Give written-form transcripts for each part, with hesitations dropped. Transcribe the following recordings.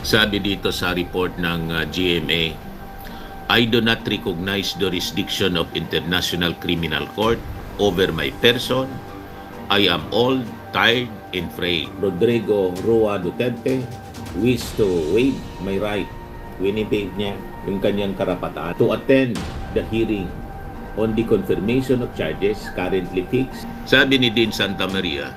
Sabi dito sa report ng GMA, I do not recognize the jurisdiction of International Criminal Court over my person. I am old, tired, and frail. Rodrigo Roa Duterte wish to waive my right. Winipig niya yung kanyang karapatan to attend the hearing on the confirmation of charges currently fixed. Sabi ni Dean Santa Maria,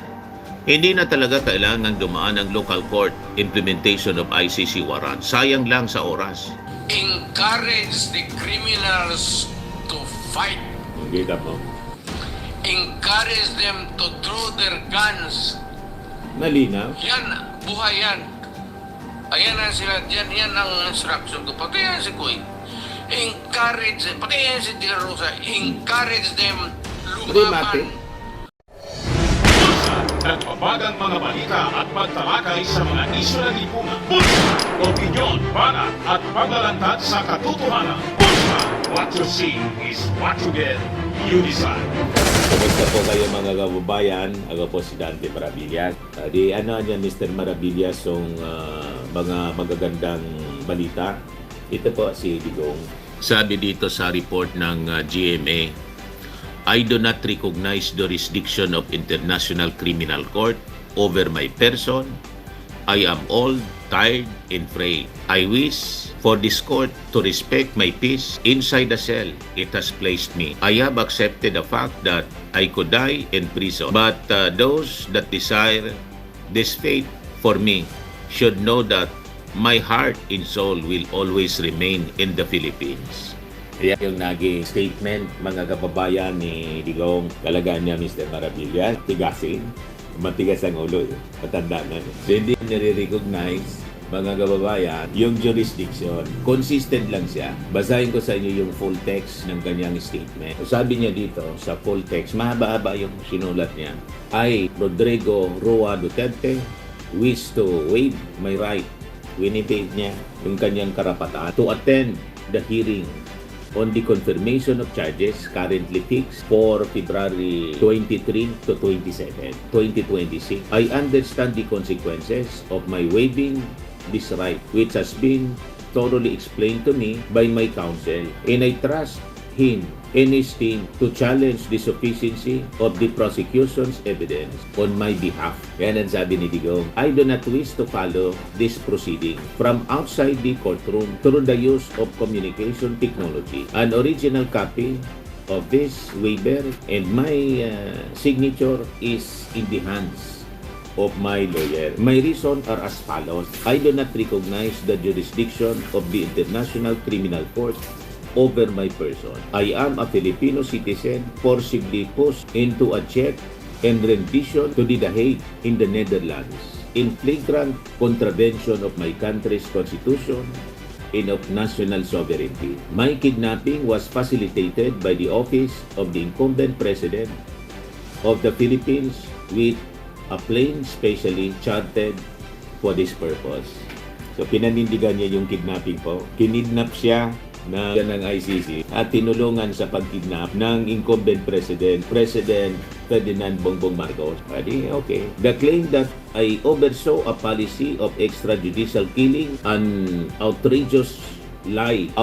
hindi na talaga kailangan dumaan ang local court implementation of ICC warrant. Sayang lang sa oras. Encourage the criminals to fight. Kita mo. Encourage them to throw their guns. Malinaw. Yan, buhay yan. Ayan ang sila, yan ang instruction ko. Patayan si Kuy. Encourage, patayan si De La Rosa. Encourage them lumaban. Nagbabagang mga balita at pagtalakay sa mga isyu ng lipunan. Bulsa! Opinyon, banat at paglalantad sa katotohanan. Bulsa! What you see is what you get. You decide. Kumusta po kayo mga kababayan? Ako po si Dante Maravillas. Ano niyan Mr. Maravillas yung mga magagandang balita? Ito po si Digong. Sabi dito sa report ng GMA, I do not recognize the jurisdiction of International Criminal Court over my person. I am old, tired, and frail. I wish for this court to respect my peace inside the cell it has placed me. I have accepted the fact that I could die in prison. But those that desire this fate for me should know that my heart and soul will always remain in the Philippines. Yan yung naging statement mga kababayan ni Digong. Talagaan niya Mr. Maravillas, tigasin. Matigas ang ulo. Matanda na. So, hindi niya recognize mga kababayan yung jurisdiction. Consistent lang siya. Basahin ko sa inyo yung full text ng kanyang statement. So, sabi niya dito sa full text, mahaba-haba yung sinulat niya. I, Rodrigo Roa Duterte, wish to waive my right. Winipig niya yung kanyang karapatan to attend the hearing on the confirmation of charges currently fixed for February 23 to 27, 2026. I understand the consequences of my waiving this right, which has been thoroughly explained to me by my counsel, and I trust him and his team to challenge the sufficiency of the prosecution's evidence on my behalf. Yan ang sabi ni Digong. I do not wish to follow this proceeding from outside the courtroom through the use of communication technology. An original copy of this waiver and my signature is in the hands of my lawyer. My reasons are as follows. I do not recognize the jurisdiction of the International Criminal Court over my person. I am a Filipino citizen forcibly pushed into a check and rendition to The Hague in the Netherlands in flagrant contravention of my country's constitution and of national sovereignty. My kidnapping was facilitated by the office of the incumbent president of the Philippines with a plane specially chartered for this purpose. So pinanindigan niya yung kidnapping po. Kinidnap siya ng ICC at tinulungan sa pagkidnap ng incumbent President Ferdinand Bongbong Marcos. Okay. The claim that I oversaw a policy of extrajudicial killing, an outrageous lie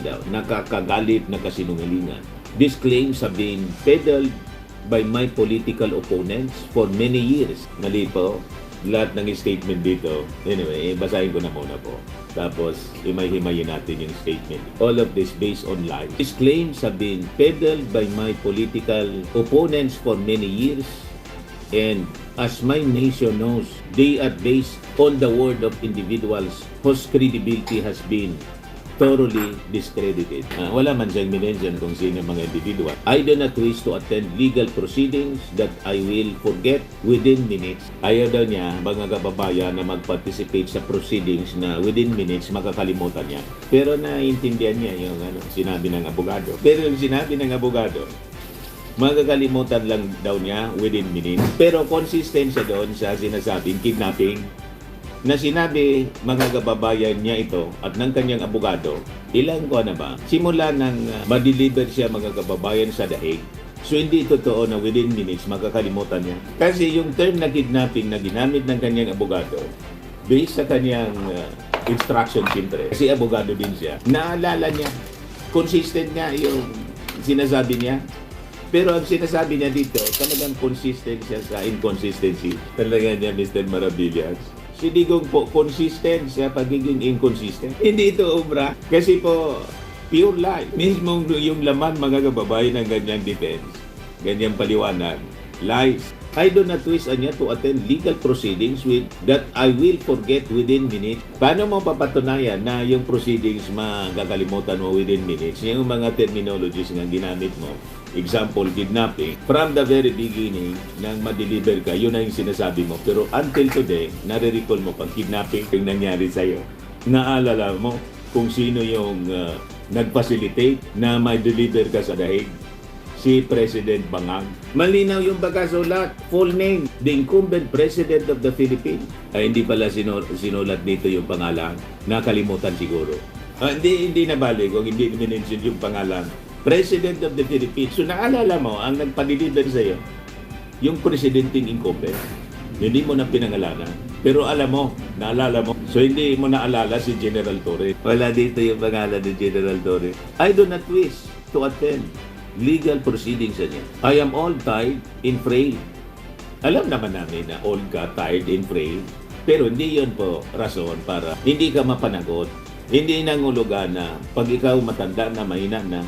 daw, nakakagalit na kasinungalingan. These claims have been peddled by my political opponents for many years. Mali po. Lahat ng statement dito. Anyway, basahin ko na muna po. Tapos, himay-himayin natin yung statement. All of this based on lies. These claims have been peddled by my political opponents for many years. And as my nation knows, they are based on the word of individuals whose credibility has been thoroughly discredited. Wala man siyang minention kung sino mga individual. I do not wish to attend legal proceedings that I will forget within minutes. Ayaw daw niya, mga kababayan, na mag-participate sa proceedings na within minutes makakalimutan niya. Pero naiintindihan niya yung sinabi ng abogado. Pero yung sinabi ng abogado, makakalimutan lang daw niya within minutes. Pero consistent siya doon sa sinasabing kidnapping na sinabi mga kababayan niya ito at ng kanyang abogado, ilang ko na ba? Simula nang ma-deliver siya mga kababayan sa The Hague. So hindi totoo na within minutes makakalimutan niya. Kasi yung term na kidnapping na ginamit ng kanyang abogado, based sa kanyang instruction siyempre, kasi abogado din siya, naalala niya, consistent nga yung sinasabi niya. Pero ang sinasabi niya dito, talagang consistent siya sa inconsistency. Talaga niya, Mr. Maravillas. Si Digong po, consistent sa pagiging inconsistent. Hindi ito obra. Kasi po, pure lie. Mismo yung laman, mga kababayan, ng ganyang defense, ganyang paliwanag, lies. I do not wish niya to attend legal proceedings with that I will forget within minutes. Paano mo papatunayan na yung proceedings magkakalimutan mo within minutes? Yung mga terminologies nga ginamit mo, example, kidnapping, from the very beginning, nang ma-deliver ka, yun na yung sinasabi mo. Pero until today, nare-recall mo pang kidnapping yung nangyari sa'yo. Naalala mo kung sino yung nag-facilitate na ma-deliver ka sa dahig? Si President Bangang. Malinaw yung pagkasulat. Full name, the incumbent President of the Philippines. Ay, hindi pala sinulat dito yung pangalan. Nakalimutan siguro. Hindi nabalik kung hindi minention yung pangalan. President of the Philippines. So naalala mo, ang nagpa-deliver sa'yo, yung presidenting incumbent. Hindi mo na pinangalanan. Pero alam mo, naalala mo. So hindi mo naalala si General Torre. Wala dito yung pangalan ni General Torre. I do not wish to attend legal proceedings niya. I am all tied in frail. Alam naman namin na all ka tied in frail. Pero hindi yun po rason para hindi ka mapanagot. Hindi nangulugan na pag ikaw matanda na, mahina na,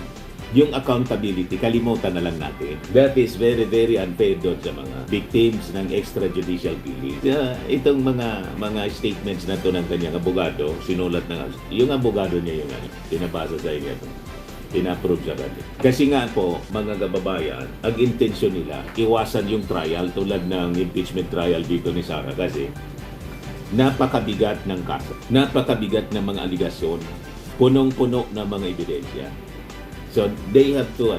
yung accountability, kalimutan na lang natin. That is very, very unfair doon sa mga victims ng extrajudicial killing. Itong mga statements na to ng kanyang abogado, sinulat na, yung abogado niya yung pinabasa sa inyo. Inapprove sa kanya. Kasi nga po, mga kababayan, ang intensyon nila, iwasan yung trial tulad ng impeachment trial dito ni Sara kasi napakabigat ng kaso, napakabigat ng mga aligasyon, punong-puno ng mga ebidensya. So, they have to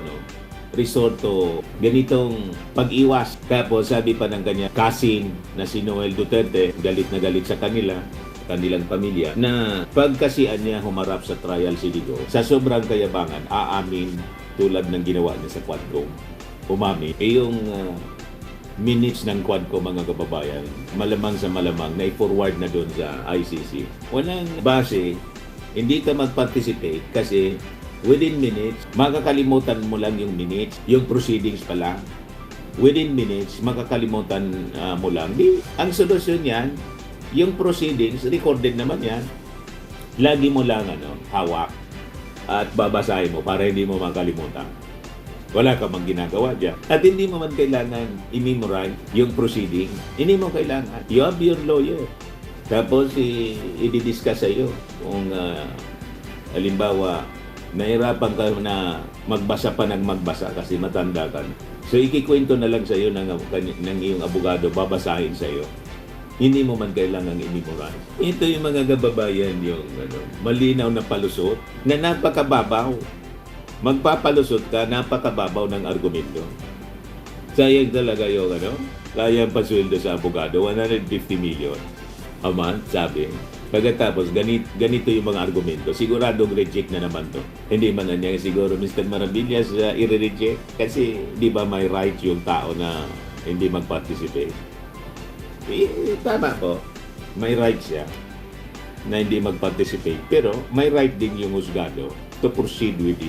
resort to ganitong pag-iwas. Tapos sabi pa ng kanya, cousin na si Noel Duterte, galit na galit sa kanilang pamilya, na pagkasian niya humarap sa trial si Digo, sa sobrang kayabangan, aamin tulad ng ginawa niya sa Quadcom. Umami. Yung minutes ng Quadcom, mga kababayan, malamang sa malamang na i-forward na doon sa ICC. Walang base, hindi ka mag-participate kasi within minutes, makakalimutan mo lang yung minutes, yung proceedings pa lang. Within minutes, makakalimutan mo lang. Ang solusyon yan, yung proceedings, recorded naman yan. Lagi mo lang hawak at babasahin mo para hindi mo makalimutan. Wala ka mang ginagawa dyan. At hindi mo man kailangan i-memorize yung proceeding. Hindi mo kailangan. You have your lawyer. Tapos, i-discuss sa'yo kung halimbawa, nahirapan ka na magbasa pa ng magbasa kasi matanda ka. So, ikikwento na lang sa'yo ng iyong abogado, babasahin sa'yo. Hindi mo man kailangang i-memorize. Ito yung mga kababayan, yung malinaw na palusot na napakababaw. Magpapalusot ka, napakababaw ng argumento. Sayang talaga yung kayang pasweldo sa abogado, 150 million a month, sabi. Pagkatapos, ganito yung mga argumento. Siguradong reject na naman to. Hindi man na niya siguro, Mr. Maravillas, i-reject. Kasi di ba may right yung tao na hindi mag-participate? Tama po. May right siya na hindi mag-participate. Pero may right din yung husgado to proceed with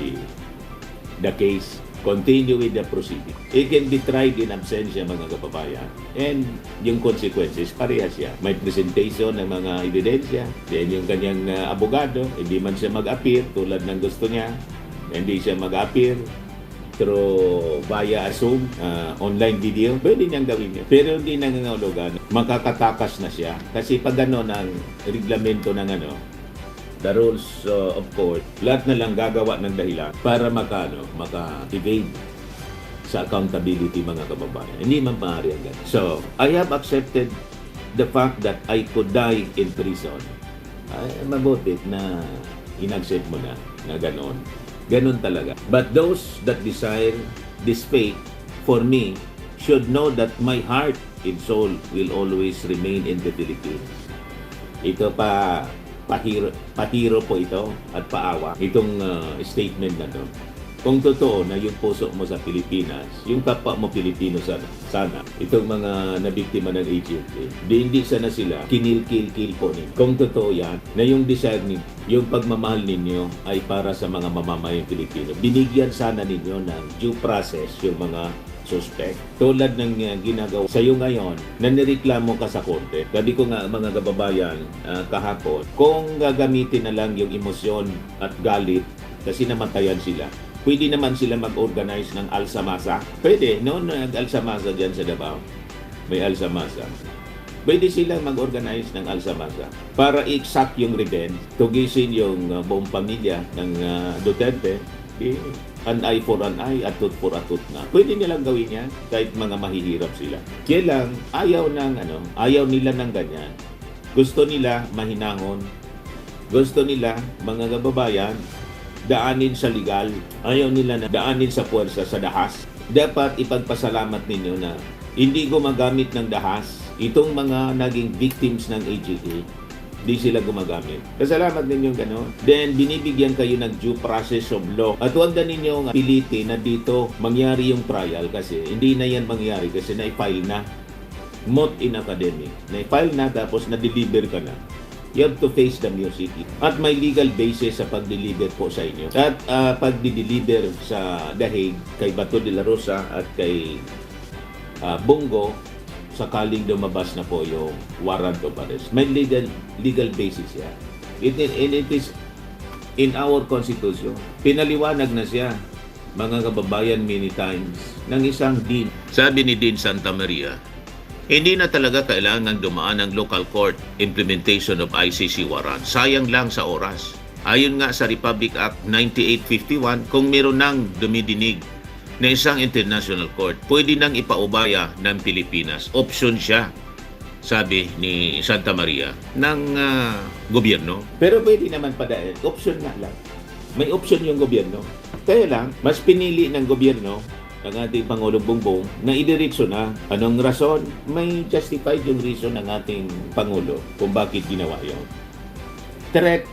the case. Continue with the proceeding. It can be tried in absentia, mga kababayan. And yung consequences, parehas siya. May presentation ng mga ebidensya. Then yung kanyang abogado, hindi man siya mag-appear tulad ng gusto niya. Hindi siya mag-appear through via Zoom, online video. Pwede niyang gawin niya. Pero hindi nangangahulugan. Makakatakas na siya. Kasi pag gano'n ang reglamento ng the rules of court, lahat na lang gagawa ng dahilan para maka-evade sa accountability, mga kababayan. Hindi man maaari ang ganun. So, I have accepted the fact that I could die in prison. Ay, mabuti na in-accept mo na gano'n. Gano'n talaga. But those that desire this fate, for me, should know that my heart and soul will always remain in the Philippines. Ito pahiro po ito at paawa itong statement na to. Kung totoo na yung puso mo sa Pilipinas, yung kapwa mo Pilipino sana itong mga nabiktima ng HFA, hindi sana sila kinil-kil po ninyo. Kung totoo yan, na yung desire ninyo, yung pagmamahal ninyo ay para sa mga mamamayang Pilipino, binigyan sana ninyo ng due process yung mga suspect. Tulad ng ginagawa sa iyo ngayon, na nireklamo ka sa korte. Sabi ko nga mga kababayan kahapon, kung gagamitin na lang yung emosyon at galit kasi namatayan sila, pwede naman sila mag-organize ng Alsamasa. Pwede, no? Nag-Alsamasa dyan sa Davao. May Alsamasa. Pwede silang mag-organize ng Alsamasa para i-exact yung revenge, tugisin yung buong pamilya ng Duterte. An eye for an eye, a tooth for a tooth na. Pwede nilang gawin yan kahit mga mahihirap sila. Kaya lang, ayaw nila ng ganyan. Gusto nila mahinahon. Gusto nila, mga kababayan, daanin sa legal. Ayaw nila na daanin sa puwersa, sa dahas. Dapat ipagpasalamat ninyo na hindi gumagamit ng dahas itong mga naging victims ng AGA. Di sila gumagamit. Pasalamat ninyong gano'n. Then, binibigyan kayo ng due process of law. At huwag na ninyong pilitin na dito mangyari yung trial kasi hindi na yan mangyari kasi na-file na. Mot in academic. Na-file na tapos na-deliver ka na. You have to face the music. At may legal basis sa pag-deliver po sa inyo. At pag-deliver sa dahig kay Bato de la Rosa at kay Bongo, sakaling lumabas na po yung warrant of arrest. May legal basis yan. It is in our Constitution. Pinaliwanag na siya, mga kababayan, many times, ng isang dean. Sabi ni Dean Santa Maria, hindi na talaga kailangan dumaan ng local court implementation of ICC warrant. Sayang lang sa oras. Ayon nga sa Republic Act 9851, kung meron nang dumidinig na isang international court, pwede nang ipaubaya ng Pilipinas. Option siya, sabi ni Santa Maria, ng gobyerno. Pero pwede naman padaan. Option nga lang. May option yung gobyerno. Kaya lang, mas pinili ng gobyerno ng ating Pangulong Bongbong na idiretso na. Anong rason? May justified yung reason ng ating Pangulo kung bakit ginawa yun. Threat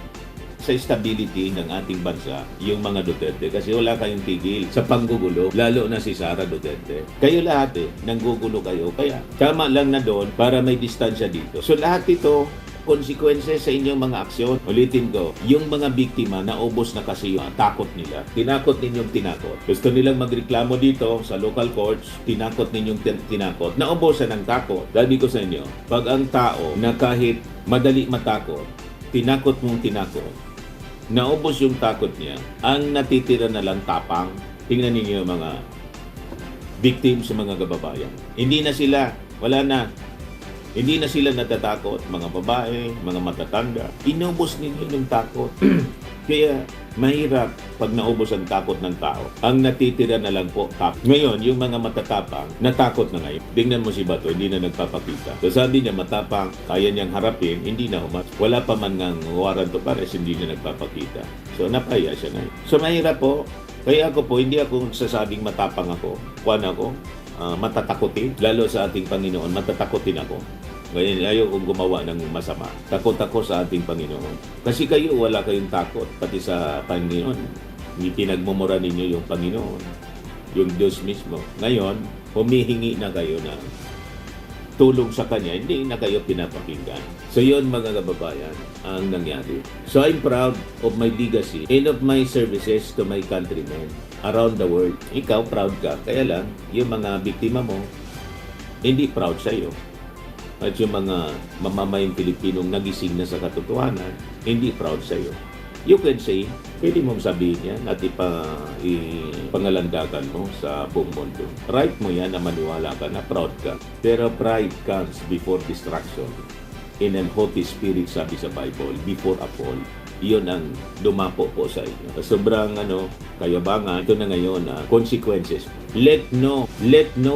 sa stability ng ating bansa, yung mga Duterte, kasi wala kayong tigil sa panggugulo, lalo na si Sara Duterte. Kayo lahat nanggugulo kayo, kaya tama lang na doon para may distansya dito. So lahat ito, consequences sa inyong mga aksyon. Ulitin ko, yung mga biktima, naubos na kasi yung takot nila. Tinakot ninyong tinakot. Gusto nilang magreklamo dito sa local courts, tinakot ninyong tinakot. Naubosan ng takot. Sabi ko sa inyo, pag ang tao na kahit madali matakot, tinakot mong tinakot, naubos yung takot niya, ang natitira na lang tapang. Tingnan ninyo yung mga victims sa mga kababayan. Hindi na sila, wala na. Hindi na sila natatakot, mga babae, mga matatanda. Inubos ninyo yung takot. Kaya mahirap pag naubos ang takot ng tao. Ang natitira na lang po, takot. Ngayon, yung mga matatapang, natakot na ngayon. Tingnan mo si Bato, hindi na nagpapakita. So sabi niya, matapang, kaya niyang harapin, hindi na umat. Wala pa man ng warrant of arrest, hindi na nagpapakita. So napaya siya ngayon. So mahirap po. Kaya ako po, hindi ako sasabing matapang ako. Kuwan ako, matatakotin. Lalo sa ating Panginoon, matatakotin ako. Ngayon, ayaw kong gumawa ng masama. Takot ako sa ating Panginoon. Kasi kayo, wala kayong takot. Pati sa Panginoon, hindi pinagmumura ninyo yung Panginoon. Yung Diyos mismo. Ngayon, humihingi na kayo na tulong sa Kanya. Hindi na kayo pinapakinggan. So yun, mga kababayan, ang nangyari. So I'm proud of my legacy and of my services to my countrymen around the world. Ikaw, proud ka. Kaya lang, yung mga biktima mo, hindi proud sa'yo. At yung mga mamamayang Pilipinong nagising na sa katotohanan, hindi proud sa iyo. You can say, pwede mong sabihin yan at ipangalandakan mo sa buong mundo. Right mo yan na maniwala ka na proud ka. Pero pride comes before distraction. In an haughty spirit, sabi sa Bible, before a fall. Iyon ang dumapo po sa inyo. Sobrang kayabangan, ito na ngayon consequences. Let no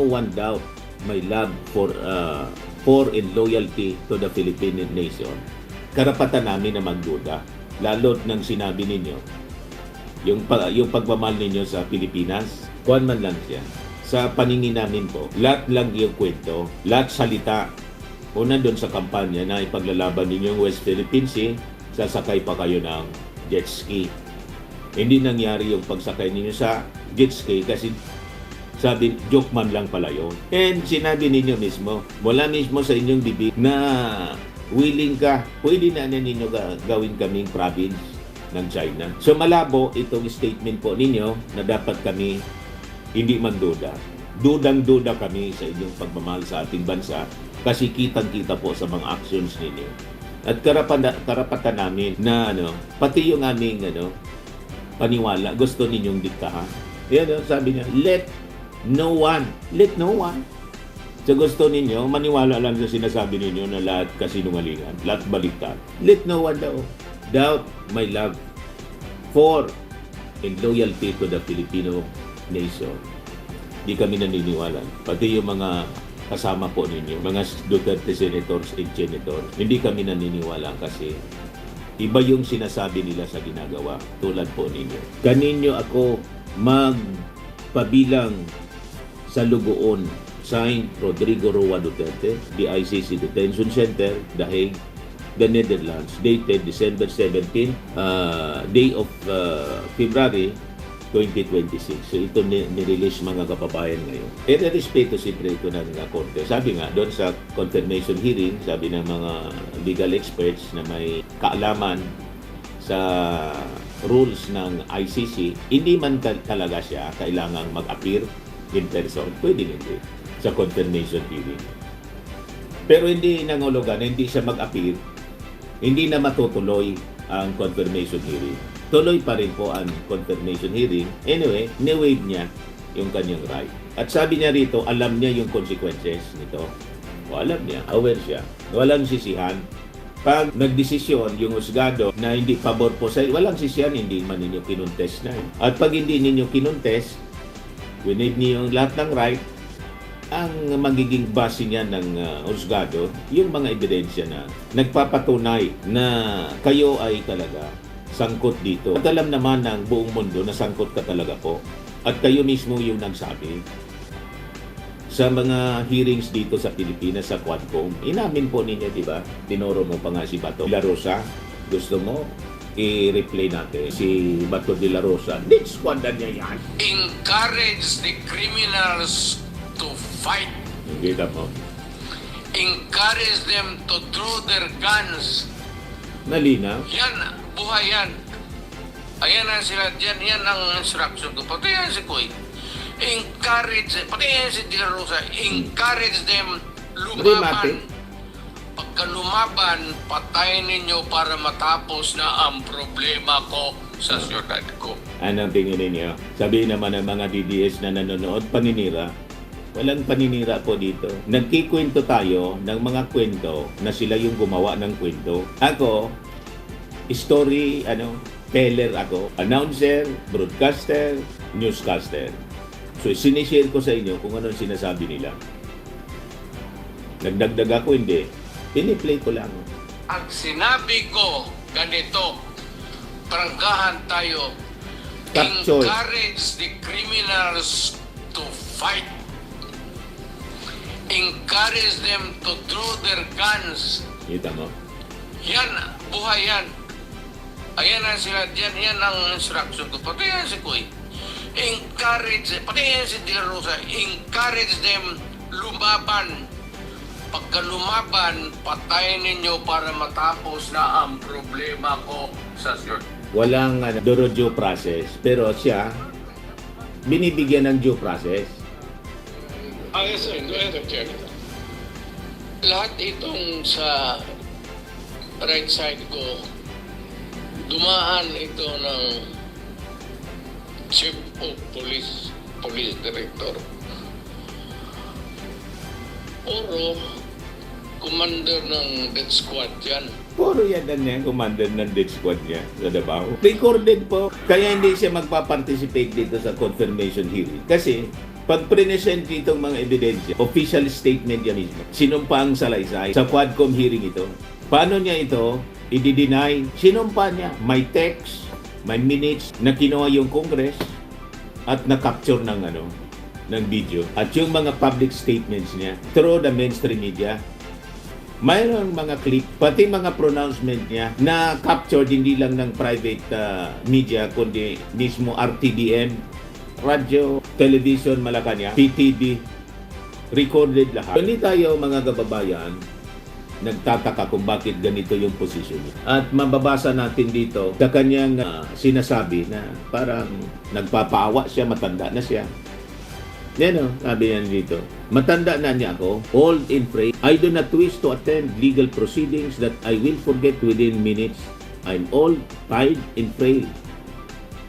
one doubt my love for and loyalty to the Philippine nation. Karapatan namin na magduda. Lalo't nang sinabi ninyo, yung pagmamahal ninyo sa Pilipinas, kuwan man lang siya. Sa paningin namin po, lahat lang yung kwento, lahat salita. Una doon sa kampanya na ipaglalaban ninyo yung West Philippine Sea, sasakay pa kayo ng jet ski. Hindi nangyari yung pagsakay ninyo sa jet ski kasi sabi, joke man lang pala yun. And sinabi ninyo mismo, mula mismo sa inyong bibig na willing ka, pwede na ninyo gawin kaming province ng China. So malabo itong statement po ninyo na dapat kami hindi manduda. Dudang-duda kami sa inyong pagmamahal sa ating bansa kasi kitang-kita po sa mga actions ninyo. At karapatan namin na pati yung aming paniwala, gusto ninyong diktahan. Yan, sabi niya, let no one. So gusto ninyo, maniwala lang sa sinasabi ninyo na lahat kasinungalingan, lahat baliktad. Let no one doubt my love for and loyalty to the Filipino nation. Di kami naniniwala. Pati yung mga kasama po ninyo, mga Duterte senators and senators, hindi kami naniniwala kasi iba yung sinasabi nila sa ginagawa, tulad po ninyo. Kaninyo ako magpabilang sa Lugoon, signed Rodrigo Roa Duterte, the ICC Detention Center, The Hague, the Netherlands, dated December 17, day of February 2026. So ito nirelease mga kababayan ngayon. Respeto siyempre ito ng korte. Sabi nga doon sa confirmation hearing, sabi ng mga legal experts na may kaalaman sa rules ng ICC, hindi man talaga siya kailangang mag-appear in person. Pwede hindi sa confirmation hearing. Pero hindi nangulugan, hindi siya mag-appear, hindi na matutuloy ang confirmation hearing. Tuloy pa rin po ang confirmation hearing. Anyway, ni-waive niya yung kanyang right. At sabi niya rito, alam niya yung consequences nito. O alam niya, aware siya. Walang sisihan. Pag nagdesisyon yung husgado na hindi pabor po sa walang sisihan, hindi man ninyo kinuntest na. At pag hindi ninyo kinuntest, winave niyo yung lahat ng right, ang magiging base niya ng husgado, yung mga ebidensya na nagpapatunay na kayo ay talaga sangkot dito. At alam naman ng buong mundo na sangkot ka talaga po. At kayo mismo yung nagsabi sa mga hearings dito sa Pilipinas, sa Quadcom. Inamin po ninyo, di ba? Tinuro mo pa nga si Bato de la Rosa. Gusto mo i-replay natin si Bato de la Rosa. Death squad na niya yan. Encourage the criminals to fight. Kita mo. Encourage them to draw their guns. Nalinaw. Yan, buhay yan. Ayan na sila dyan, yan ang instruction ko. Pati yan si Kuy. Encourage, pati yan si De La Rosa, encourage them lumaban. Pagka lumaban, patayin ninyo para matapos na ang problema ko sa syudad ko. Anong tingin ninyo? Sabihin naman ng mga DDS na nanonood, paninira. Walang paninira po dito. Nagkikwento tayo ng mga kwento na sila yung gumawa ng kwento. Ako, story, teller ako. Announcer, broadcaster, newscaster. So, sinishare ko sa inyo kung anong sinasabi nila. Nagdagdag ako, hindi. Piniplay ko lang. Ang sinabi ko, ganito, prangkahan tayo, Capture. encourage the criminals to fight. Encourage them to draw their guns. Kita mo? Yan, buhay yan. Ayan na sila dyan, yan ang instruction ko. Pati yan si Kuy. Encourage, pati yan si De La Rosa, encourage them lumaban. Pagka lumaban, patayin ninyo para matapos na ang problema ko sa syudad. Walang due process, pero siya binibigyan ng due process. Yes, sir. Do I object? Lahat itong sa right side ko, dumaan ito ng Chief of Police Director. Puro commander ng death squad yan. Puro yan niya, commander ng death squad niya sa Davao. Recorded po. Kaya hindi siya magpa-participate dito sa confirmation hearing. Kasi pag present itong mga ebidensya, official statement yan mismo. Sinumpa ang salaysay sa Quadcom hearing ito. Paano niya ito i-deny? Sinumpa niya. May text, may minutes na kinuha yung Congress at na-capture ng video. At yung mga public statements niya through the mainstream media, Mayroong mga clip, pati mga pronouncement niya na captured hindi lang ng private media kundi mismo RTBM, Radyo, Television Malacanang, PTV, recorded lahat. Hindi tayo mga kababayan nagtataka kung bakit ganito yung posisyon niya. At mababasa natin dito sa kanyang sinasabi na parang nagpapaawa siya, matanda na siya. Yan o, sabi yan dito. Matanda na niya ako, old and frail. I do not wish to attend legal proceedings that I will forget within minutes. I'm old, tired, and frail.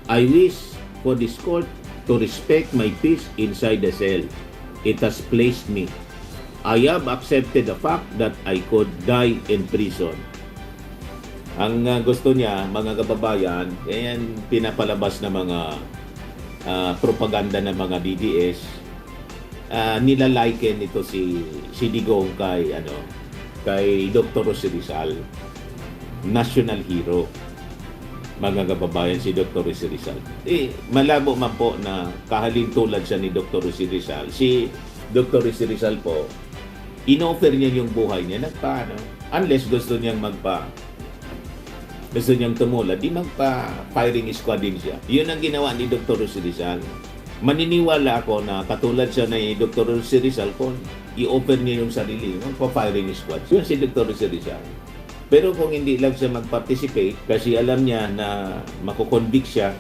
I wish for this court to respect my peace inside the cell. It has placed me. I have accepted the fact that I could die in prison. Ang gusto niya, mga kababayan, yan pinapalabas na mga propaganda ng mga DDS. Nilaliken ito si Digong kay Dr. Jose Rizal, national hero. Mga kababayan, si Dr. Jose Rizal. Malabo man po na kahalin tulad siya ni Dr. Jose Rizal. Si Dr. Jose Rizal po, in-offer niya yung buhay niya, unless gusto niyang tumulad, di magpa-firing squad din siya. Yun ang ginawa ni Dr. Jose Rizal. Maniniwala ako na katulad siya ni Dr. Jose Rizal kung i-offer niya yung sarili, magpa-firing squad. Yun si Dr. Jose Rizal. Pero kung hindi lang siya mag-participate, kasi alam niya na makukonvict siya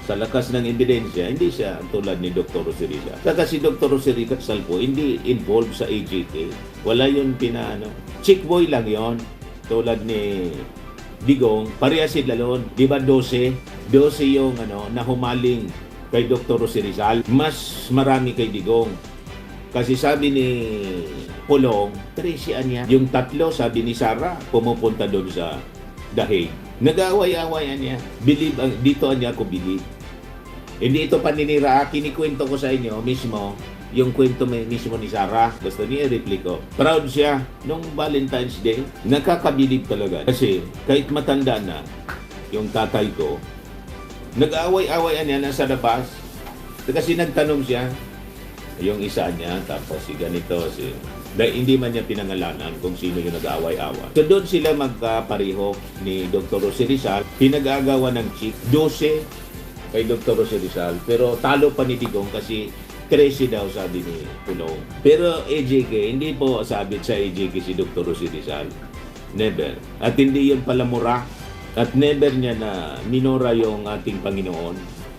sa lakas ng ebidensya, hindi siya tulad ni Dr. Jose Rizal. Saka si Dr. Jose Rizal po, hindi involved sa AJK. Wala yun chick boy lang yon, tulad ni Digong. Pareha sila doon. Di ba 12 yung nahumaling kay Dr. Jose Rizal. Mas marami kay Digong. Kasi sabi ni Pulong, 13 niya. Yung 3, sabi ni Sara, pumupunta doon sa The Hague. Nag-aaway-aawayan niya. Dito niya ako believe. Hindi ito paninira. Kinikwento ko sa inyo mismo yung kwento mismo ni Sarah. Gusto niya i-replay ko. Proud siya. Nung Valentine's Day, nakakabilib talaga. Kasi kahit matanda na yung tatay ko, nag-aaway-awayan niya nasa labas. Kasi nagtanong siya. Yung isa niya, tapos si ganito, dahil hindi man niya pinangalanan kung sino yung nag-aaway-awa. So doon sila magkapareho ni Dr. Jose Rizal. Pinag-aagawa ng chick, 12 kay Dr. Jose Rizal. Pero talo pa ni Digong kasi 13 daw sabi ni Pulong. Pero AJK, hindi po sabit sa AJK si Dr. Jose Rizal. Never. At hindi yun palamura. At never niya na minura yung ating Panginoon.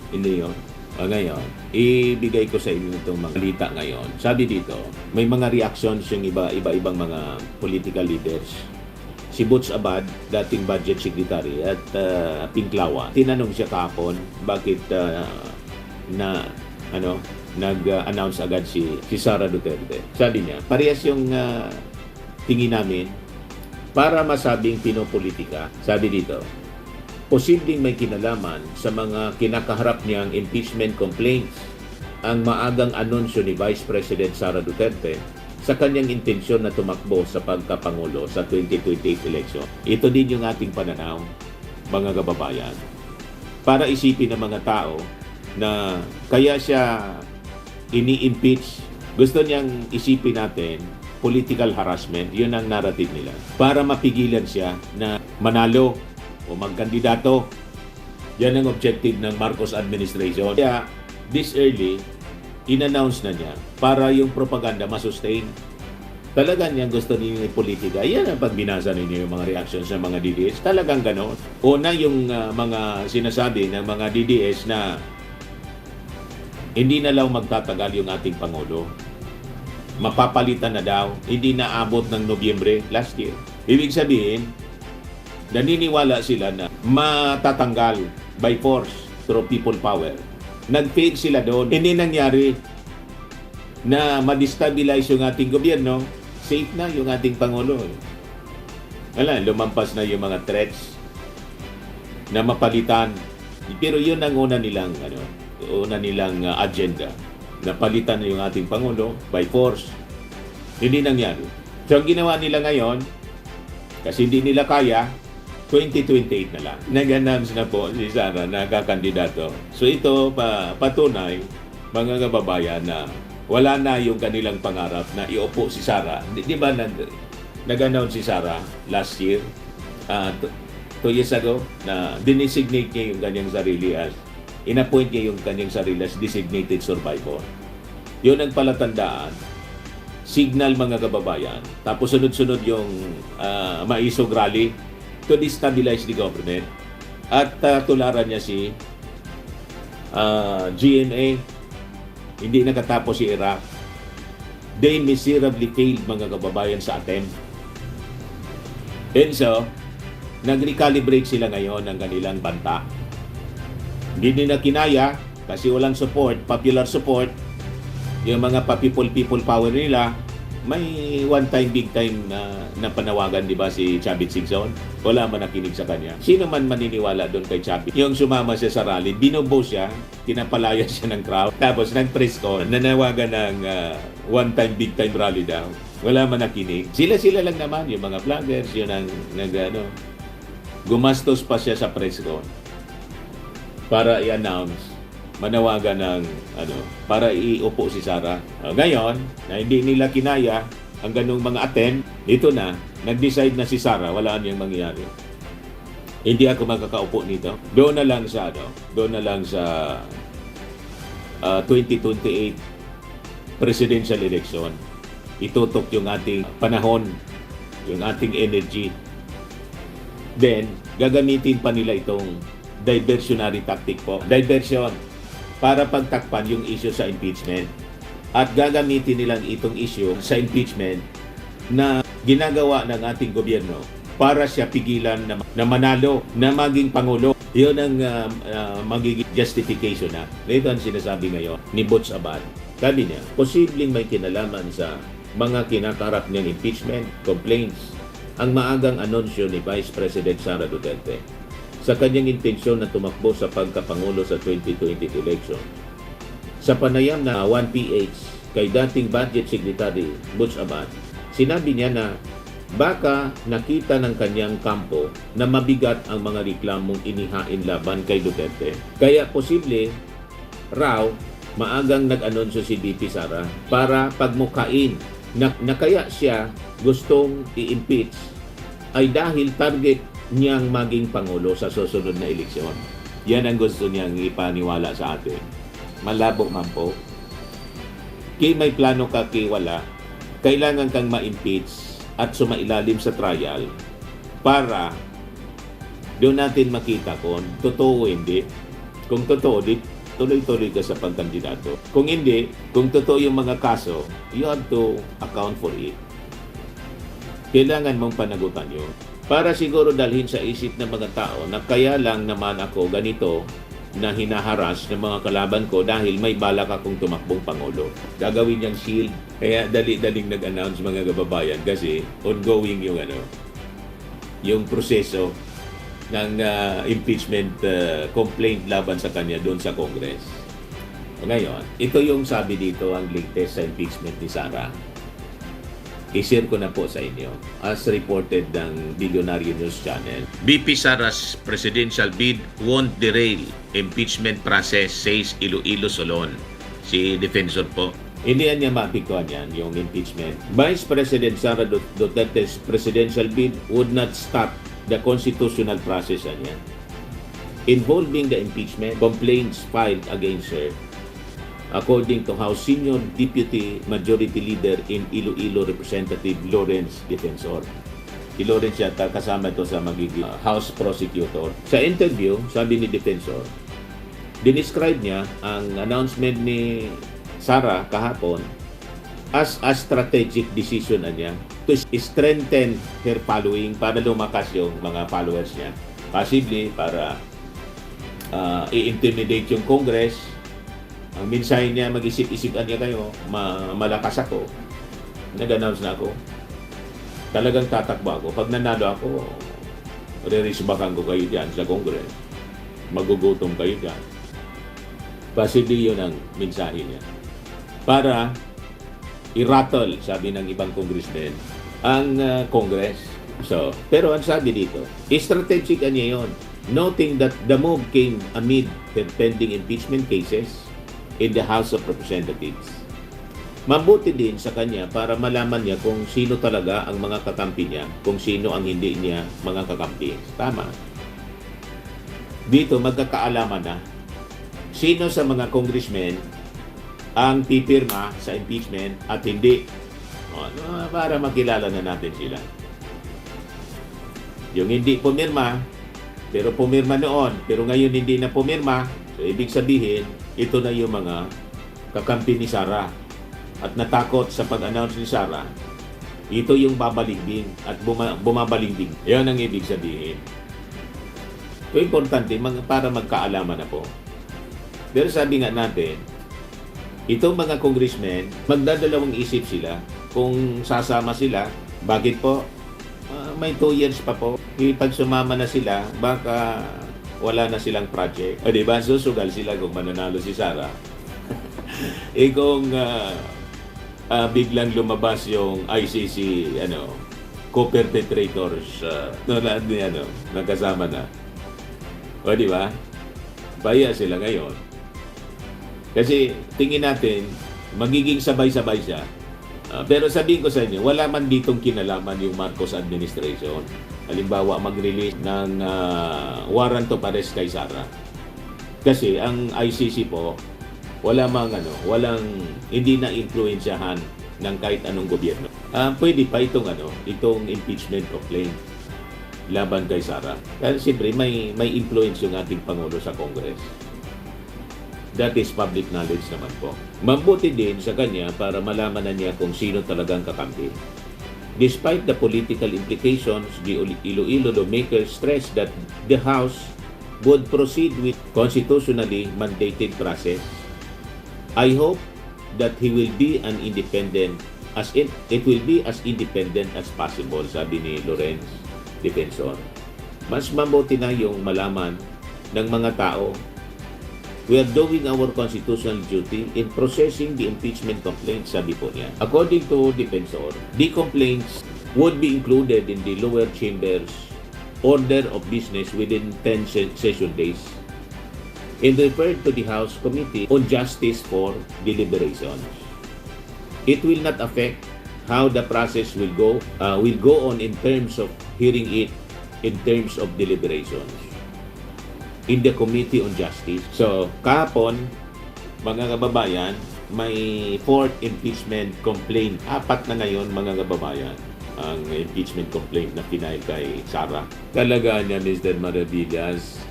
Hindi yun. Ngayon, ibigay ko sa inyo itong mga balita ngayon. Sabi dito, may mga reactions yung iba-ibang mga political leaders. Si Butch Abad, dating budget secretary, at Pinklawa. Tinanong siya kahapon, bakit nag-announce agad si Sara Duterte. Sabi niya, parehas yung tingin namin para masabing pinopolitika. Sabi dito, posibleng may kinalaman sa mga kinakaharap niyang impeachment complaints ang maagang anunsyo ni Vice President Sara Duterte sa kanyang intensyon na tumakbo sa pagkapangulo sa 2028 election. Ito din yung ating pananaw, mga kababayan. Para isipin ng mga tao na kaya siya ini-impeach, gusto niyang isipin natin political harassment, yun ang narrative nila. Para mapigilan siya na manalo o magkandidato. Yan ang objective ng Marcos administration. Kaya this early, in-announce na niya para yung propaganda masustain. Talagang yan gusto ninyo yung politika. Yan ang pag binasa ninyo yung mga reactions ng mga DDS. Talagang ganon. Una yung mga sinasabi ng mga DDS na hindi na lang magtatagal yung ating Pangulo. Mapapalitan na daw. Hindi na abot ng Nobyembre last year. Ibig sabihin, naniniwala sila na matatanggal by force through people power. Nag-fail sila doon. Hindi nangyari na ma-destabilize yung ating gobyerno. Safe na yung ating Pangulo. Lumampas na yung mga threats na mapalitan. Pero yun ang una nilang agenda. Napalitan na yung ating Pangulo by force. Hindi nangyari. So ang ginawa nila ngayon, kasi hindi nila kaya, 2028 na lang. Nag-announce na po si Sara na kakandidato. So ito patunay, mga kababayan, na wala na yung kanilang pangarap na iupo si Sara. Di ba nag-announce si Sara last year, 2 years ago, na dinesignate niya yung kanyang sarili as, in-appoint niya yung kanyang sarili as designated survivor. Yun ang palatandaan, signal mga kababayan. Tapos sunod-sunod yung maisog rally to destabilize the government. At tularan niya si GMA, hindi nakatapos si Iraq. They miserably failed mga kababayan sa attempt. And so, nag-recalibrate sila ngayon ng kanilang banta. Hindi nila kinaya kasi walang support, popular support. Yung mga people power nila, may one time, big time na panawagan, di ba, si Chavit Singson? Wala man nakinig sa kanya. Sino man maniniwala doon kay Chavit? Yung sumama siya sa rally, binubo siya, pinapalaya siya ng crowd, tapos nag-press con, nanawagan ng one time, big time rally daw. Wala man nakinig. Sila lang naman, yung mga vloggers, yun ang gumastos pa siya sa press con para i-announce, manawagan ng para iupo si Sara. Ngayon, na hindi nila kinaya ang ganung mga attempt, ito na, nag-decide na si Sara, wala niyang mangyayari. Hindi ako makakaupo nito. Doon na lang sa 2028 presidential election. Itutok yung ating panahon, yung ating energy. Then, gagamitin pa nila itong diversionary tactic po. Diversion para pagtakpan yung issue sa impeachment. At gagamitin nilang itong issue sa impeachment na ginagawa ng ating gobyerno para siya pigilan na manalo, na maging Pangulo. Yun ang magiging justification na. Ito ang sinasabi ngayon ni Butch Abad. Sabi niya, posibleng may kinalaman sa mga kinakarap niyang impeachment complaints ang maagang anunsyo ni Vice President Sara Duterte sa kanyang intensyon na tumakbo sa pagkapangulo sa 2020 election. Sa panayam na 1PH kay dating Budget Secretary Butch Abad, sinabi niya na baka nakita ng kanyang kampo na mabigat ang mga reklamong inihain laban kay Duterte. Kaya posible raw maagang nag-anunsyo si VP Sara para pagmukain na kaya siya gustong i-impeach ay dahil target niyang maging Pangulo sa susunod na eleksyon. Yan ang gusto niyang ipaniwala sa atin. Malabo man po. Kaya may plano ka, kaya wala, kailangan kang ma-impeach at sumailalim sa trial para doon natin makita kung totoo o hindi. Kung totoo, di tuloy-tuloy ka sa pagkandidato. Kung hindi, kung totoo yung mga kaso, you have to account for it. Kailangan mong panagutan yun. Para siguro dalhin sa isip ng mga tao na kaya lang naman ako ganito na hinaharas ng mga kalaban ko dahil may balak akong tumakbong Pangulo. Gagawin niyang shield. Kaya dali-daling nag-announce mga kababayan kasi ongoing yung proseso ng impeachment complaint laban sa kanya doon sa Congress. Ngayon, ito yung sabi dito ang latest sa impeachment ni Sara. I-share ko na po sa inyo as reported ng Billionaire News Channel. VP Sara's presidential bid won't derail impeachment process, says Iloilo Solon. Si Defensor po. Hindi niya mapikuan yan, yung impeachment. Vice President Sara Duterte's presidential bid would not stop the constitutional process niya involving the impeachment complaints filed against her. According to House Senior Deputy Majority Leader in Iloilo Representative Lawrence Defensor. Si Lawrence yata kasama ito sa magiging House Prosecutor. Sa interview, sabi ni Defensor, dinescribe niya ang announcement ni Sara kahapon as a strategic decision niya to strengthen her following para lumakas yung mga followers niya. Possibly para i-intimidate yung Congress. Ang mensahe niya, mag-isip-isipan niya kayo, malakas ako, nag-announce na ako, talagang tatakbo ako. Pag nanalo ako, re-risbakan ko kayo dyan sa Congress. Magugutom kayo dyan. Possibly yun ang mensahe niya. Para i-rattle, sabi ng ibang congressmen, ang Congress. So, pero ang sabi dito, strategic niya yun. Noting that the move came amid the pending impeachment cases in the House of Representatives. Mabuti din sa kanya para malaman niya kung sino talaga ang mga kakampi niya, kung sino ang hindi niya mga kakampi. Tama. Dito magkakaalaman na sino sa mga congressmen ang pipirma sa impeachment at hindi. Para makilala na natin sila. Yung hindi pumirma, pero pumirma noon, pero ngayon hindi na pumirma, so ibig sabihin, ito na yung mga kakampi ni Sara. At natakot sa pag-announce ni Sara, ito yung babalimbing at bumabalimbing. Yan ang ibig sabihin. So, importante para magkaalaman na po. Pero sabi nga natin, itong mga congressmen, magdadalawang isip sila kung sasama sila. Bakit po? May 2 years pa po. Pag sumama na sila, baka wala na silang project. O diba, susugal sila kung mananalo si Sara. Kung biglang lumabas yung ICC, co-perpetrators, nagkasama na. O diba? Baya sila ngayon. Kasi tingin natin, magiging sabay-sabay siya. Pero sabihin ko sa inyo, wala man ditong kinalaman yung Marcos administration. Halimbawa, mag-release ng warrant of arrest kay Sara. Kasi ang ICC po, walang hindi na influensyahan ng kahit anong gobyerno. Pwede pa itong impeachment complaint laban kay Sara. Kasi siyempre may influence yung ating Pangulo sa Congress. That is public knowledge naman po. Mabuti din sa kanya para malaman na niya kung sino talagang kakampi. Despite the political implications, the Iloilo lawmakers stressed that the House would proceed with constitutionally mandated process. I hope that he will be an independent it will be as independent as possible, sabi ni Lorenz Defensor. Mas mabuti na yung malaman ng mga tao. We are doing our constitutional duty in processing the impeachment complaint, sabi po niya. According to Defensor, the complaints would be included in the lower chamber's order of business within 10 session days and referred to the House Committee on Justice for deliberations. It will not affect how the process will go on in terms of hearing it in terms of deliberations in the Committee on Justice. So, kahapon, mga kababayan, may 4th impeachment complaint. 4 na ngayon, mga kababayan, ang impeachment complaint na pinahil kay Sara. Talaga niya, Mr. Maravillas,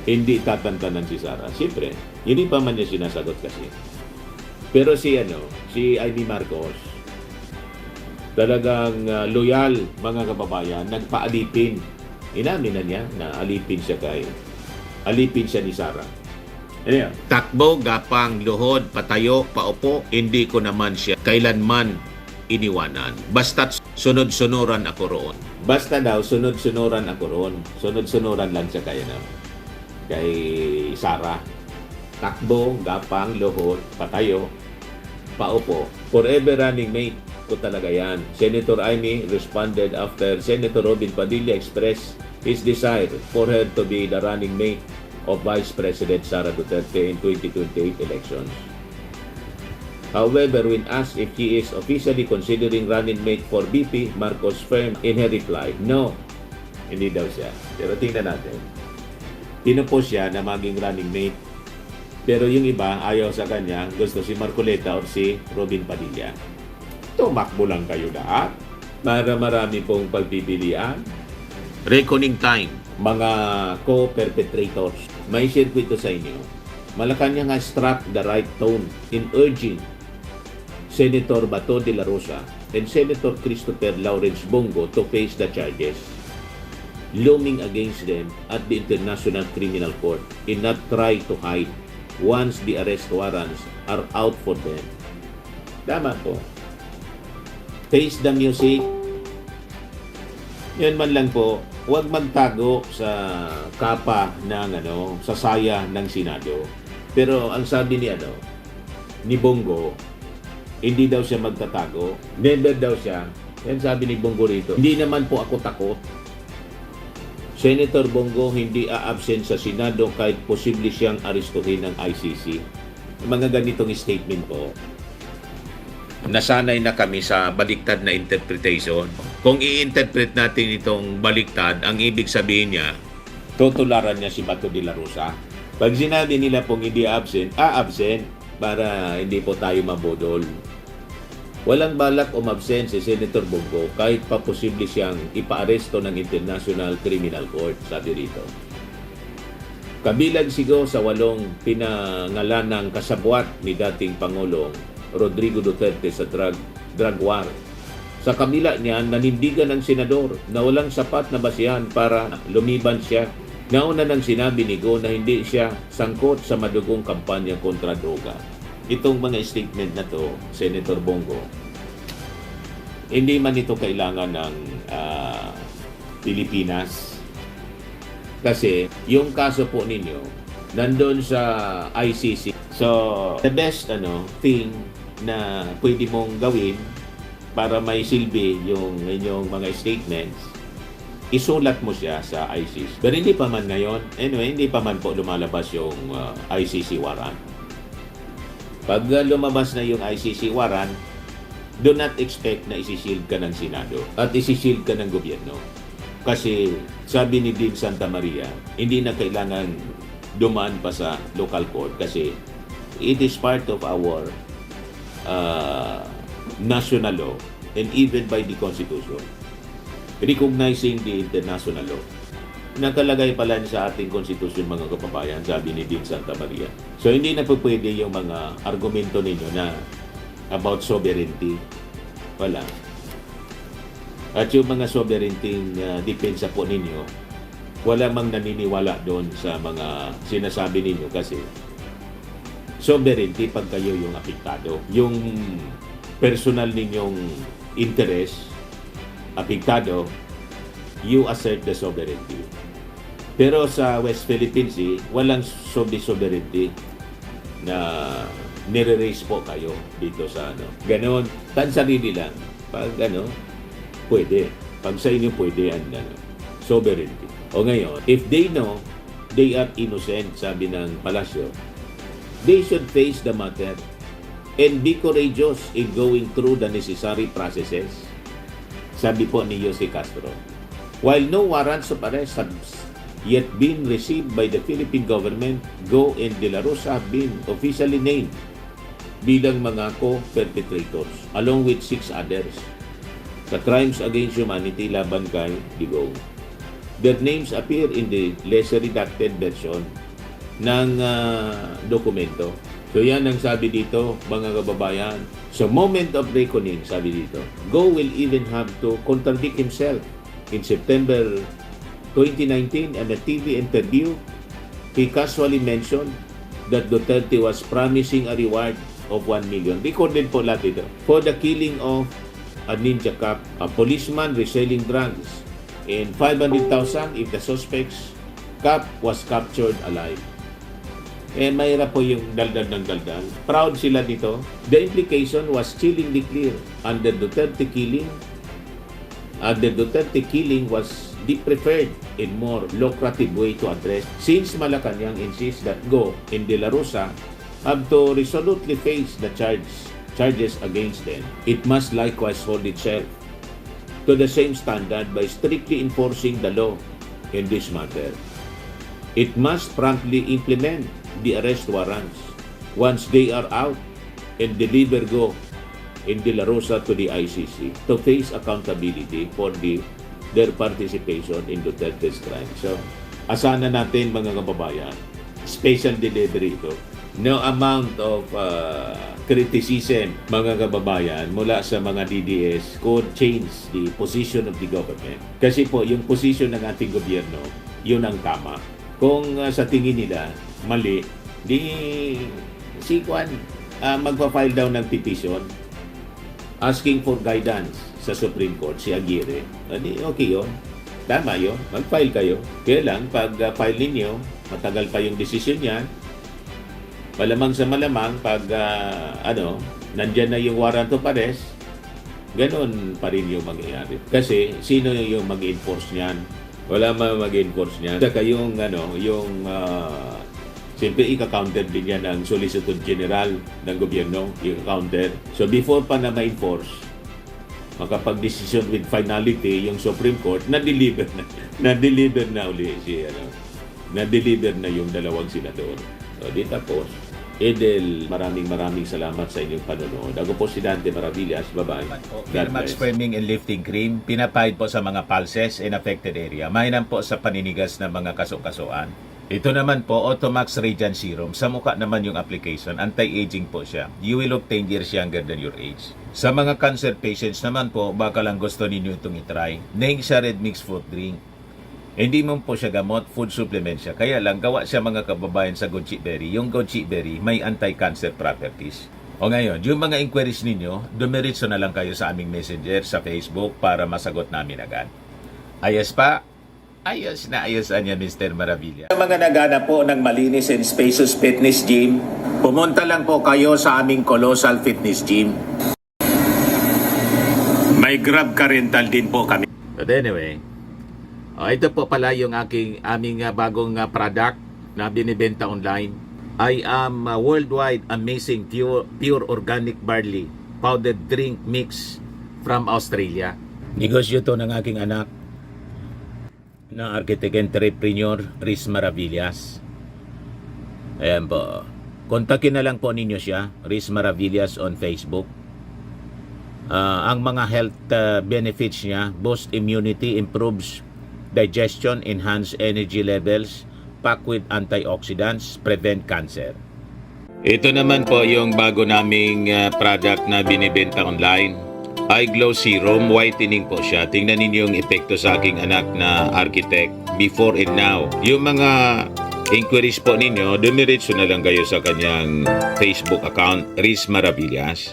hindi tatantanan si Sara. Siyempre, hindi pa man niya sinasagot kasi. Pero si Amy Marcos, talagang loyal, mga kababayan, nagpaalipin. Inamin na niya na alipin siya ni Sara. Takbo, gapang, luhod, patayo, paupo, hindi ko naman siya kailanman iniwanan. Basta't sunod-sunuran ako roon. Basta daw, sunod-sunuran ako roon. Sunod-sunuran lang siya kay Sara. Takbo, gapang, luhod, patayo, paupo. Forever running mate ko talaga yan. Senator Amy responded after Senator Robin Padilla expressed his desire for her to be the running mate of Vice President Sara Duterte in 2028 elections. However, when asked if she is officially considering running mate for VP, Marcos firm in her reply, no, hindi daw siya. Pero tingnan natin. Tinupos siya na maging running mate. Pero yung iba, ayaw sa kanya, gusto si Marcoleta or si Robin Padilla. Tumakbo lang kayo lahat para marami pong pagpipilian. Reckoning time, mga co-perpetrators. May share ko ito sa inyo. Malacanang has struck the right tone in urging Senator Bato de la Rosa and Senator Christopher Lawrence Bongo to face the charges looming against them at the International Criminal Court and not try to hide once the arrest warrants are out for them. Tama po. Face the music. Yan man lang po, huwag magtago sa kapa ng sa saya ng Senado. Pero ang sabi ni Bongo, hindi daw siya magtatago. Never daw siya. Yan sabi ni Bongo rito. Hindi naman po ako takot. Senator Bongo hindi a-absent sa Senado kahit posible siyang arestuhin ng ICC. Mga ganitong statement po. nasanay na kami sa baliktad na interpretation. Kung i-interpret natin itong baliktad, ang ibig sabihin niya, tutularan niya si Bato de la Rosa. Pag sinabi nila pong hindi absent, absent para hindi po tayo mabudol. Walang balak umabsent si Senator Bongo kahit pa posible siyang ipaaresto ng International Criminal Court, sabi rito. Kabilang sigo sa 8 pinangalanang kasabwat ni dating Pangulong Rodrigo Duterte sa drug war. Sa kabila niyan, nanindigan ng senador na walang sapat na basihan para lumiban siya. Nauna nang sinabi ni Go na hindi siya sangkot sa madugong kampanya kontra droga. Itong mga statement na to, Senator Bongo, hindi man ito kailangan ng Pilipinas. Kasi yung kaso po ninyo, nandun sa ICC. So, the best thing na pwede mong gawin para may silbi yung inyong mga statements, isulat mo siya sa ICC. Pero hindi pa man ngayon, anyway, hindi pa man po lumalabas yung ICC warrant. Pag lumabas na yung ICC warrant, do not expect na isi-shield ka ng Senado at isi-shield ka ng gobyerno. Kasi sabi ni Dean Santa Maria, hindi na kailangan dumaan pa sa local court kasi it is part of our national law and even by the Constitution, recognizing the international law. Nakalagay pala sa ating Constitution, mga kababayan, sabi ni Dean Santa Maria. So hindi na po pwede yung mga argumento ninyo na about sovereignty. Wala. At yung mga sovereignty depensa po ninyo, wala mang naniniwala doon sa mga sinasabi ninyo kasi sovereignty pag kayo yung apektado. Yung personal ninyong interest, apektado, you assert the sovereignty. Pero sa West Philippine Sea, walang sovereignty na nire-raise po kayo dito sa Ganon, tansarili lang. Pag pwede. Pag sa inyo pwede ang sovereignty. O ngayon, if they know they are innocent, sabi ng Palasyo, they should face the matter and be courageous in going through the necessary processes, sabi po ni Jose Castro. While no warrants of arrest have yet been received by the Philippine government, Go and De La Rosa have been officially named bilang mga co-perpetrators along with 6 others sa crimes against humanity laban kay Digong. Their names appear in the lesser redacted version ng dokumento. So yan ang sabi dito, mga kababayan. So moment of reckoning, sabi dito, Go will even have to contradict himself. In September 2019, in a TV interview, he casually mentioned that Duterte was promising a reward of 1 million. Recorded po lahat ito. For the killing of a ninja cop, a policeman reselling drugs, and 500,000 if the suspect's cop was captured alive. Mahirap po yung daldal ng daldal. Proud sila dito. The implication was chillingly clear. Under Duterte killing was the preferred and more lucrative way to address, since Malacanang insists that Go and De La Rosa have to resolutely face the charges against them. It must likewise hold itself to the same standard by strictly enforcing the law in this matter. It must promptly implement the arrest warrants once they are out and deliver Go and De La Rosa to the ICC to face accountability for their participation in Duterte's crime. So, asahan na natin, mga kababayan, special delivery ito. No amount of criticism, mga kababayan, mula sa mga DDS could change the position of the government. Kasi po, yung position ng ating gobyerno, yun ang tama. Kung sa tingin nila, mali, di si Kwan magpa-file daw ng petition asking for guidance sa Supreme Court, si Aguirre. Okay yun. Tama yun. Mag-file kayo. Kaya lang, pag file ninyo, matagal pa yung decision niyan. Malamang sa malamang, pag nandyan na yung warrant of arrest, ganun pa rin yung mangyayari. Kasi, sino yung mag-enforce niyan? Wala mag-enforce niyan. Saka yung Siyempre, ika-counter din yan ng Solicitor General ng gobyerno, ika-counter. So before pa na ma-enforce, makapag-decision with finality yung Supreme Court, na-deliver na uli si na-deliver na yung dalawang senador. So di tapos, Edel, maraming salamat sa inyong panonood. Ako po si Dante Maravillas. Bye-bye. God Firmax bless. Firming and Lifting Cream, pinapahid po sa mga pulses in affected area. Mainam po sa paninigas ng mga kaso-kasuan. Ito naman po, Automax Radiant Serum. Sa mukha naman yung application, anti-aging po siya. You will look 10 years younger than your age. Sa mga cancer patients naman po, baka lang gusto ninyo itong itry. Neng siya Red Mix Fruit Drink. Hindi mo po siya gamot, food supplement siya. Kaya lang, gawa siya mga kababayan sa goji berry. Yung goji berry may anti-cancer properties. O ngayon, yung mga inquiries ninyo, dumiritso na lang kayo sa aming messenger sa Facebook para masagot namin agad. Ayos pa? Ayos na ayos niya, Mr. Maravilla. Sa mga nagana po ng malinis and spacious fitness gym, pumunta lang po kayo sa aming Colossal Fitness Gym. May Grab car rental din po kami. But anyway, ito po pala yung aming bagong product na binibenta online. I am worldwide amazing pure organic barley powdered drink mix from Australia. Negosyo to ng aking anak na architect entrepreneur Riz Maravillas. Ayan po. Kontakin na lang po ninyo siya, Riz Maravillas on Facebook. Ang mga health benefits niya, boost immunity, improves digestion, enhance energy levels, packed with antioxidants, prevent cancer. Ito naman po yung bago naming product na binibenta online. Eye Glow Serum, whitening po siya. Tingnan ninyo yung epekto sa aking anak na architect before and now. Yung mga inquiries po ninyo, dumiretso na lang kayo sa kanyang Facebook account, Riz Maravillas.